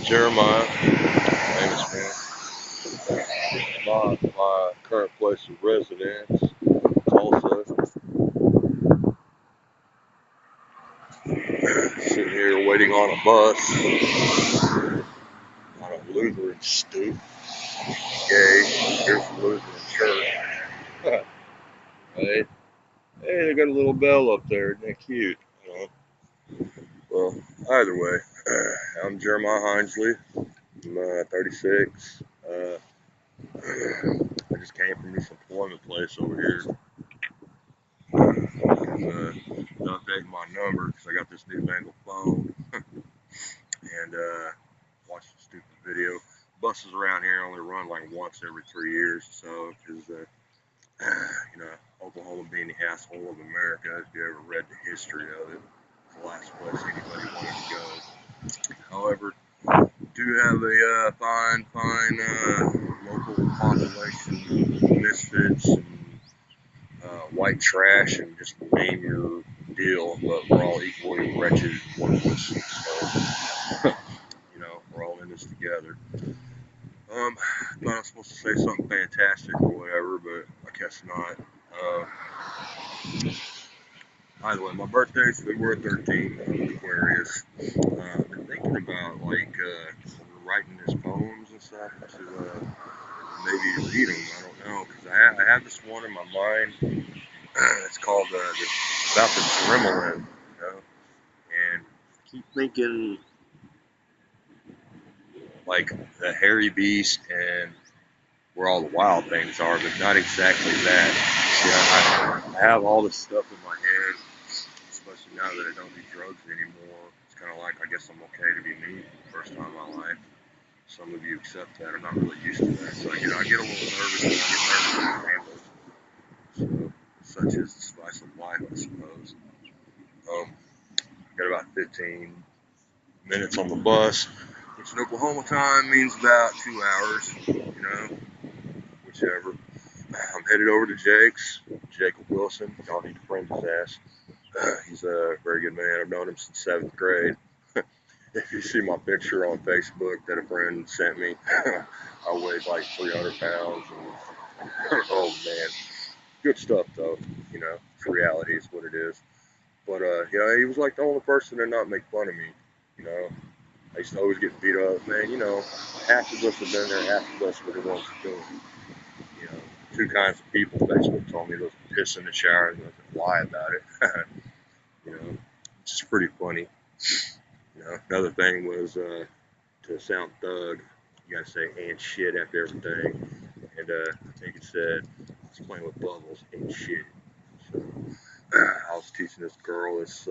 Jeremiah, famous man. My current place of residence, Tulsa. Sitting here waiting on a bus on a Lutheran stoop. Yay, here's the Lutheran church. Right? Hey, they got a little bell up there. Isn't that cute? You know? Well, either way, I'm Jeremiah Hinesley. I'm 36. I just came from this employment place over here. Update my number because I got this newfangled phone and watched a stupid video. Buses around here only run like once every 3 years, so because you know, Oklahoma being the asshole of America, if you ever read the history of it, it's the last place anybody wanted to go. However, do have a fine local population of misfits and white trash and just name your deal, but we're all equally wretched and worthless. So, you know, we're all in this together. I thought I was supposed to say something fantastic or whatever, but I guess not. Either way, my birthday's February 13th. I'm Aquarius. I've been thinking about writing his poems and stuff to maybe read them. I don't know because I have this one in my mind. It's called about the Dremel, you know, and I keep thinking like the hairy beast and where all the wild things are, but not exactly that. See, I have all this stuff in my head, especially now that I don't do drugs anymore. It's kind of like I guess I'm okay to be me for the first time in my life. Some of you accept that. I'm not really used to that, so you know I get a little nervous when I get nervous with handles. So such is the spice of life, I suppose. Got about 15 minutes on the bus, which in Oklahoma time means about 2 hours, you know, whichever. I'm headed over to Jake's, Jacob Wilson. Y'all need to friend his ass. He's a very good man. I've known him since 7th grade. If you see my picture on Facebook that a friend sent me, I weighed like 300 pounds. And, oh man, good stuff though. You know, it's reality is what it is. But you know, he was like the only person to not make fun of me. You know, I used to always get beat up. Man, you know, half of us have been there, half of us were the ones doing it. You know, two kinds of people. Facebook told me those piss in the shower and those lie about it. You know, it's just pretty funny. You know, another thing was to sound thug, you gotta say and shit after everything. And I think it said I was playing with bubbles and shit. So I was teaching this girl this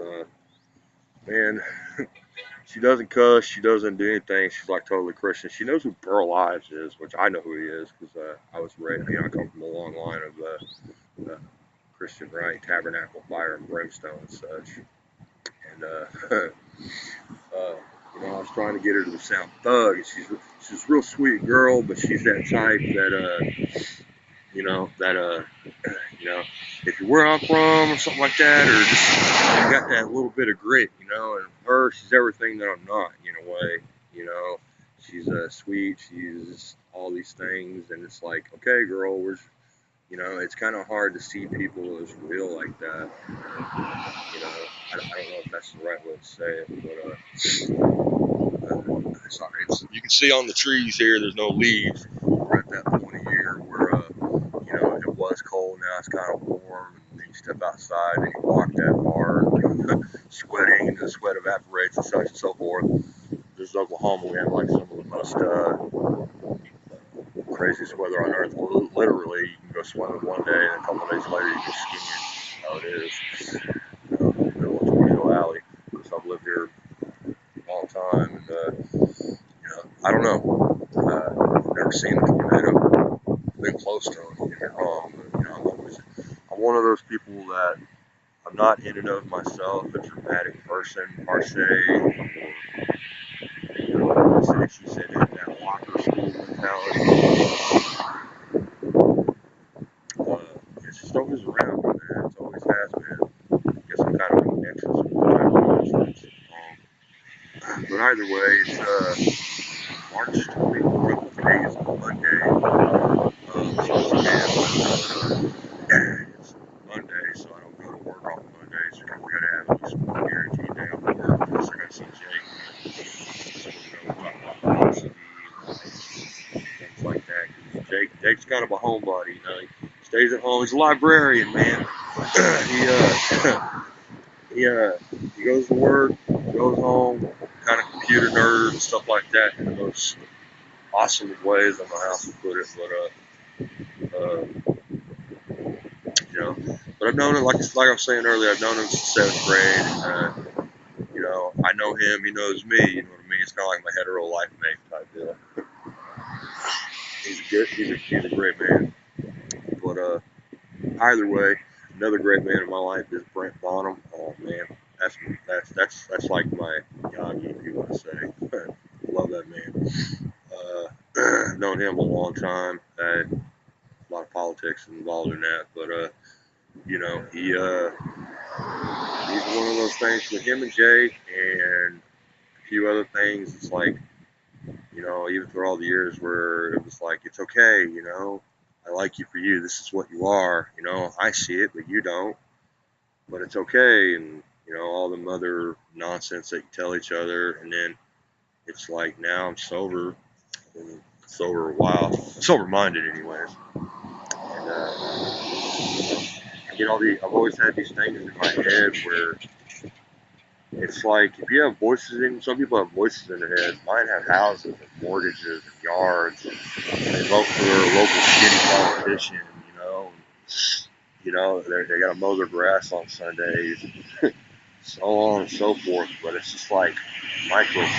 man. She doesn't cuss. She doesn't do anything. She's like totally Christian. She knows who Burl Ives is, which I know who he is because I was raised. You know, I come from a long line of Christian Right, Tabernacle, Fire, and Brimstone and such. And you know, I was trying to get her to sound thug. And she's a real sweet girl, but she's that type that you know you know, if you're where I'm from or something like that, or just got that little bit of grit, you know. And her, she's everything that I'm not, in a way, you know. She's sweet, she's all these things, and it's like, okay, girl, you know, it's kind of hard to see people as real like that. You know, I don't know if that's the right way to say it, but sorry, you can see on the trees here, there's no leaves. We're at that point of year where you know, it was cold, now it's kind of warm, and then you step outside and you walk that far, sweating, and the sweat evaporates and such and so forth. This is Oklahoma, we have like some of the most craziest weather on earth. Literally, you can go swimming one day, and a couple of days later, you're just skiing. How it is. You know, in the middle of Tornado Alley. So I've lived here a long time, and you know, I don't know. I've never seen a tornado. Been close to them, don't get me wrong, but you know, I'm one of those people that I'm not in and of myself a dramatic person per se, or you know, she said in that locker school mentality. It's just always around me, man. It always has been. I guess I'm kind of an extra But either way, it's March 24th. Today is Monday. It's Monday, so I don't go to work on Mondays because we gotta have at least one guaranteed day off work. Plus, I gotta see Jake. So we're gonna talk about OCD and things like that. Jake's kind of a homebody, you know. He stays at home. He's a librarian, man. he he goes to work, goes home, kind of computer nerd and stuff like that in the most awesome of ways. I don't know how else to put it, you know. But I've known him, like I was saying earlier, I've known him since 7th grade. You know, I know him, he knows me. You know what I mean? It's kind of like my hetero life mate type deal. He's a great man. But either way, another great man in my life is Brent Bonham. Oh man, that's like my Yanni, if you want to say. Love that man. I've known him a long time. Had a lot of politics involved in that, but you know, he's one of those things with him and Jake and a few other things. It's like, you know, even through all the years where it was like, it's okay, you know, I like you for you. This is what you are. You know, I see it, but you don't. But it's okay. And, you know, all the other nonsense that you tell each other. And then it's like, now I'm sober. And sober a while. Sober minded, anyways. And, I get I've always had these things in my head where it's like, if you have some people have voices in their heads. Mine have houses and mortgages and yards. And they vote for their local skinny politician, you know. You know, they got to mow their grass on Sundays, so on and so forth. But it's just like microcosm.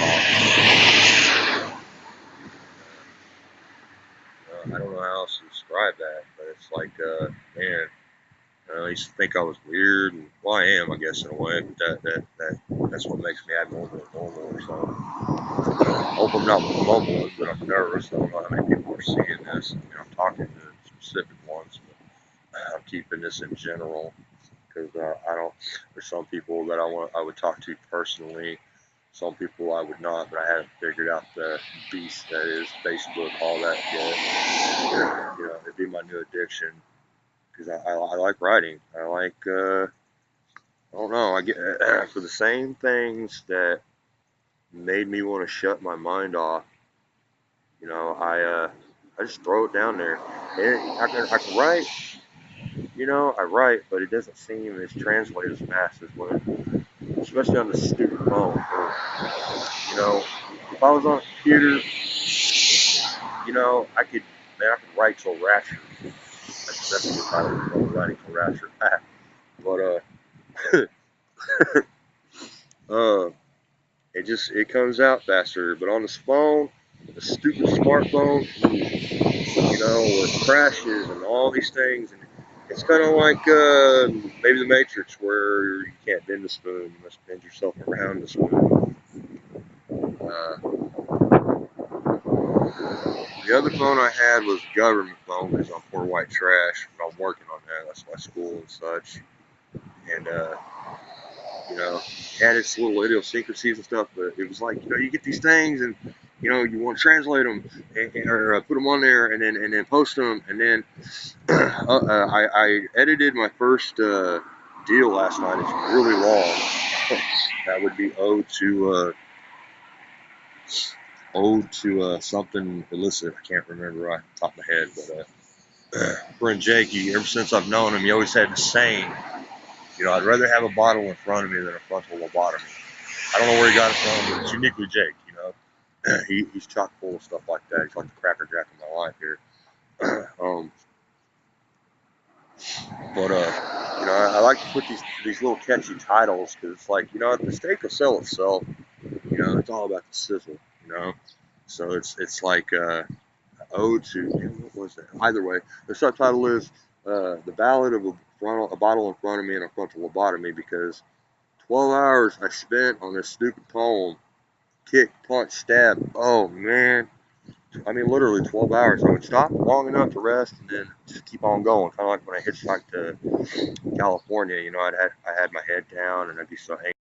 I don't know how else to describe that, but it's like, man, I used to think I was weird, and well, I am, I guess, in a way. But that's what makes me abnormal or normal or something. I hope I'm not mumbling, but I'm nervous. I don't know how many people are seeing this. I mean, I'm talking to specific ones, but I'm keeping this in general because I don't. There's some people that I would talk to personally. Some people I would not, but I haven't figured out the beast that is Facebook, all that yet. You know, it'd be my new addiction because I like writing. I like I don't know. I get for the same things that made me want to shut my mind off. You know, I just throw it down there. And I can write. You know, I write, but it doesn't seem as translated as fast as when, especially on the stupid phone. You know, if I was on a computer, you know, I could write till rapture. That's a good title, writing till rapture. But it comes out faster. But on this phone, the stupid smartphone, you know, where it crashes and all these things, and it's kind of like maybe the Matrix, where you can't bend the spoon, you must bend yourself around the spoon. The other phone I had was a government phone because I'm poor white trash, but I'm working on that. That's my school and such. And you know, had its little idiosyncrasies and stuff, but it was like, you know, you get these things and, you know, you want to translate them or put them on there and then post them. And then I edited my first deal last night. It's really long. That would be owed to something illicit. I can't remember right off the top of my head, but friend Jake, ever since I've known him, he always had the saying, you know, I'd rather have a bottle in front of me than a frontal lobotomy. I don't know where he got it from, but it's uniquely Jake, you know. He's chock full of stuff like that. He's like the Cracker Jack of my life here. But you know, I like to put these little catchy titles because it's like, you know, the steak will sell itself. You know, it's all about the sizzle. You know, so it's like ode to, what was it? Either way, the subtitle is the Ballad of a bottle in front of me and a frontal lobotomy, because 12 hours I spent on this stupid poem. Kick, punch, stab. Oh man. I mean, literally 12 hours. I would stop long enough to rest and then just keep on going. Kind of like when I hitchhiked to California. You know, I had my head down and I'd be so angry.